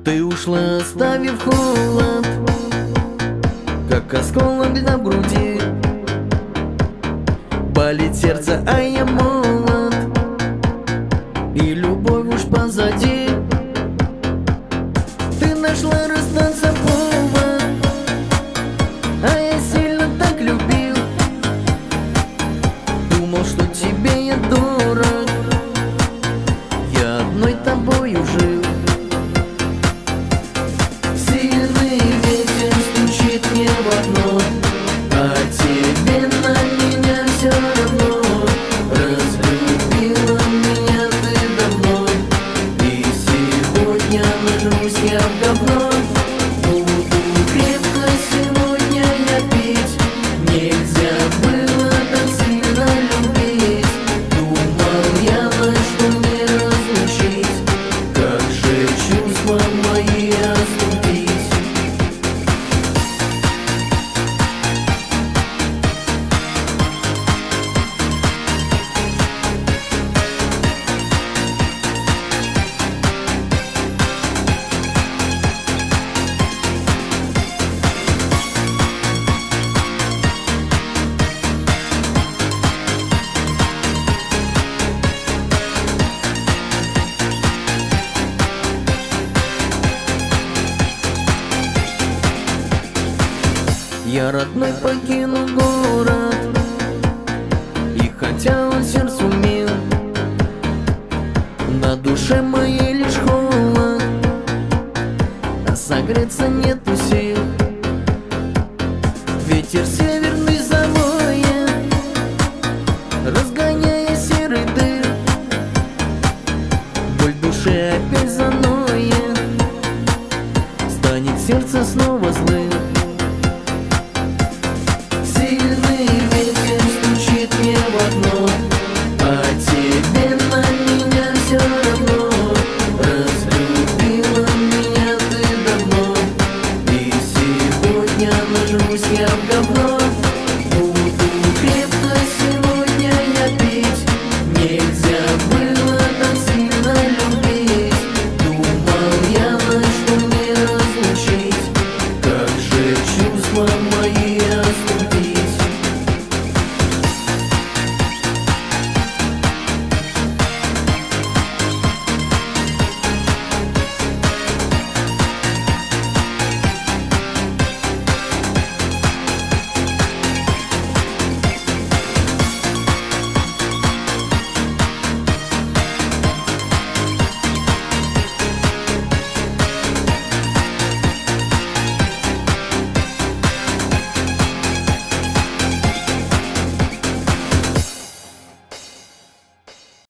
Ты ушла, оставив холод, как осколок льда в груди. Болит сердце, а я молод, и любовь уж позади. Ты нашла расстаться повод, а я сильно так любил. Думал, что тебе я дорог, я одной тобою жил. Сильный ветер стучит мне в окно, а тебе на меня все равно. Разлюбила меня ты давно, и сегодня нажрусь я в говно. Буду крепко сегодня я пить, нельзя было так сильно любить. Думал я, что не разлучить, как же чувства мои оступить. Я родной покину город, и хотя он сердцу мил, на душе моей лишь холод, а согреться нету сил. Ветер северный завоет, разгоняя серый дым. Боль в душе опять заноет, станет сердце снова злым.